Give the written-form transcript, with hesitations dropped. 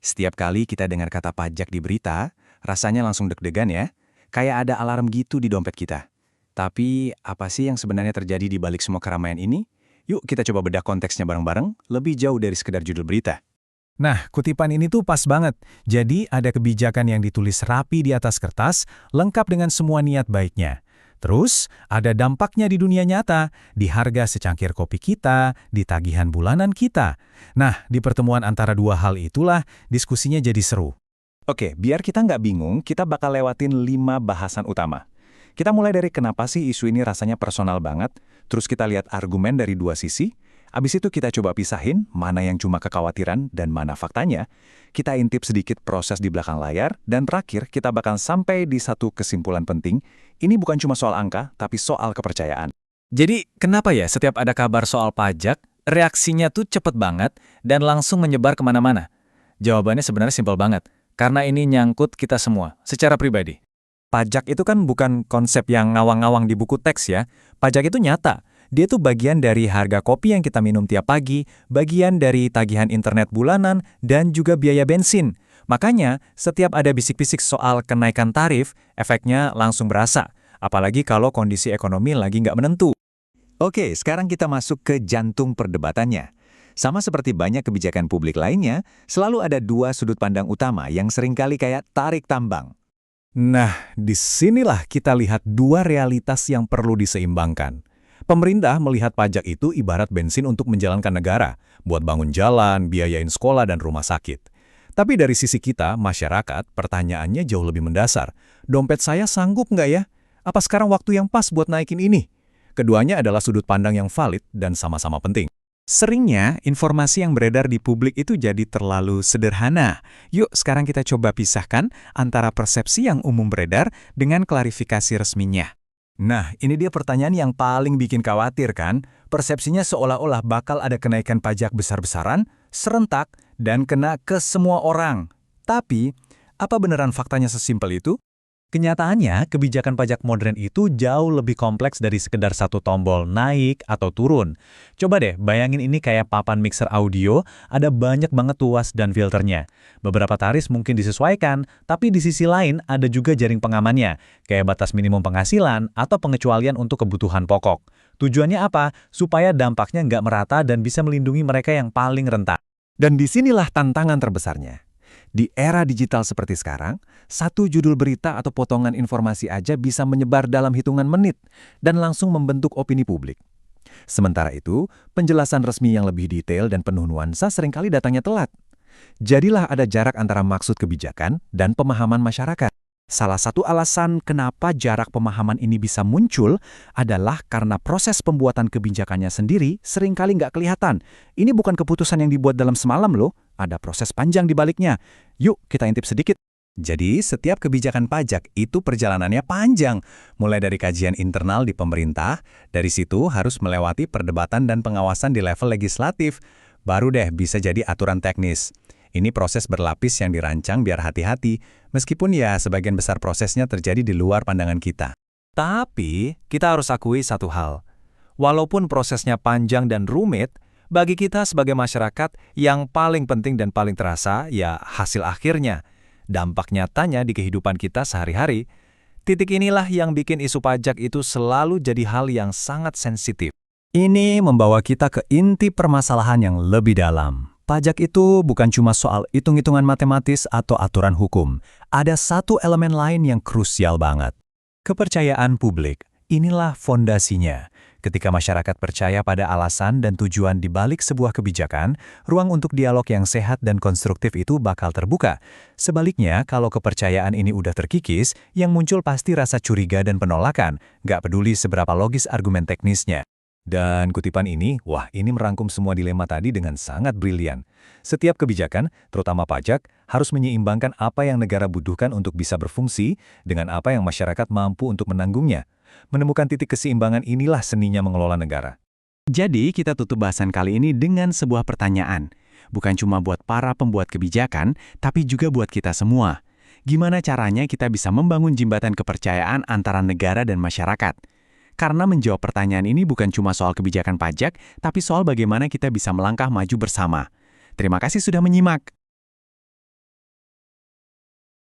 Setiap kali kita dengar kata pajak di berita, rasanya langsung deg-degan ya. Kayak ada alarm gitu di dompet kita. Tapi, apa sih yang sebenarnya terjadi di balik semua keramaian ini? Yuk kita coba bedah konteksnya bareng-bareng, lebih jauh dari sekedar judul berita. Nah, kutipan ini tuh pas banget. Jadi, ada kebijakan yang ditulis rapi di atas kertas, lengkap dengan semua niat baiknya. Terus, ada dampaknya di dunia nyata, di harga secangkir kopi kita, di tagihan bulanan kita. Nah, di pertemuan antara dua hal itulah, diskusinya jadi seru. Oke, biar kita nggak bingung, kita bakal lewatin 5 bahasan utama. Kita mulai dari kenapa sih isu ini rasanya personal banget, terus kita lihat argumen dari dua sisi, abis itu kita coba pisahin mana yang cuma kekhawatiran dan mana faktanya, kita intip sedikit proses di belakang layar, dan terakhir kita bakal sampai di satu kesimpulan penting, ini bukan cuma soal angka, tapi soal kepercayaan. Jadi, kenapa ya setiap ada kabar soal pajak, reaksinya tuh cepet banget dan langsung menyebar kemana-mana? Jawabannya sebenarnya simpel banget, karena ini nyangkut kita semua, secara pribadi. Pajak itu kan bukan konsep yang ngawang-ngawang di buku teks ya. Pajak itu nyata. Dia tuh bagian dari harga kopi yang kita minum tiap pagi, bagian dari tagihan internet bulanan, dan juga biaya bensin. Makanya, setiap ada bisik-bisik soal kenaikan tarif, efeknya langsung berasa. Apalagi kalau kondisi ekonomi lagi nggak menentu. Oke, sekarang kita masuk ke jantung perdebatannya. Sama seperti banyak kebijakan publik lainnya, selalu ada dua sudut pandang utama yang seringkali kayak tarik tambang. Nah, disinilah kita lihat dua realitas yang perlu diseimbangkan. Pemerintah melihat pajak itu ibarat bensin untuk menjalankan negara, buat bangun jalan, biayain sekolah dan rumah sakit. Tapi dari sisi kita, masyarakat, pertanyaannya jauh lebih mendasar. Dompet saya sanggup nggak ya? Apa sekarang waktu yang pas buat naikin ini? Keduanya adalah sudut pandang yang valid dan sama-sama penting. Seringnya, informasi yang beredar di publik itu jadi terlalu sederhana. Yuk, sekarang kita coba pisahkan antara persepsi yang umum beredar dengan klarifikasi resminya. Nah, ini dia pertanyaan yang paling bikin khawatir kan? Persepsinya seolah-olah bakal ada kenaikan pajak besar-besaran, serentak, dan kena ke semua orang. Tapi, apa beneran faktanya sesimpel itu? Kenyataannya, kebijakan pajak modern itu jauh lebih kompleks dari sekedar satu tombol naik atau turun. Coba deh, bayangin ini kayak papan mixer audio, ada banyak banget tuas dan filternya. Beberapa tarif mungkin disesuaikan, tapi di sisi lain ada juga jaring pengamannya, kayak batas minimum penghasilan atau pengecualian untuk kebutuhan pokok. Tujuannya apa? Supaya dampaknya nggak merata dan bisa melindungi mereka yang paling rentan. Dan disinilah tantangan terbesarnya. Di era digital seperti sekarang, satu judul berita atau potongan informasi aja bisa menyebar dalam hitungan menit dan langsung membentuk opini publik. Sementara itu, penjelasan resmi yang lebih detail dan penuh nuansa seringkali datangnya telat. Jadilah ada jarak antara maksud kebijakan dan pemahaman masyarakat. Salah satu alasan kenapa jarak pemahaman ini bisa muncul adalah karena proses pembuatan kebijakannya sendiri seringkali nggak kelihatan. Ini bukan keputusan yang dibuat dalam semalam loh, ada proses panjang di baliknya. Yuk kita intip sedikit. Jadi setiap kebijakan pajak itu perjalanannya panjang, mulai dari kajian internal di pemerintah, dari situ harus melewati perdebatan dan pengawasan di level legislatif, baru deh bisa jadi aturan teknis. Ini proses berlapis yang dirancang biar hati-hati, meskipun ya sebagian besar prosesnya terjadi di luar pandangan kita. Tapi, kita harus akui satu hal. Walaupun prosesnya panjang dan rumit, bagi kita sebagai masyarakat yang paling penting dan paling terasa ya hasil akhirnya. Dampak nyatanya di kehidupan kita sehari-hari. Titik inilah yang bikin isu pajak itu selalu jadi hal yang sangat sensitif. Ini membawa kita ke inti permasalahan yang lebih dalam. Pajak itu bukan cuma soal hitung-hitungan matematis atau aturan hukum. Ada satu elemen lain yang krusial banget. Kepercayaan publik. Inilah fondasinya. Ketika masyarakat percaya pada alasan dan tujuan di balik sebuah kebijakan, ruang untuk dialog yang sehat dan konstruktif itu bakal terbuka. Sebaliknya, kalau kepercayaan ini udah terkikis, yang muncul pasti rasa curiga dan penolakan, nggak peduli seberapa logis argumen teknisnya. Dan kutipan ini, wah ini merangkum semua dilema tadi dengan sangat brilian. Setiap kebijakan, terutama pajak, harus menyeimbangkan apa yang negara butuhkan untuk bisa berfungsi dengan apa yang masyarakat mampu untuk menanggungnya. Menemukan titik keseimbangan inilah seninya mengelola negara. Jadi kita tutup bahasan kali ini dengan sebuah pertanyaan. Bukan cuma buat para pembuat kebijakan, tapi juga buat kita semua. Gimana caranya kita bisa membangun jembatan kepercayaan antara negara dan masyarakat? Karena menjawab pertanyaan ini bukan cuma soal kebijakan pajak, tapi soal bagaimana kita bisa melangkah maju bersama. Terima kasih sudah menyimak.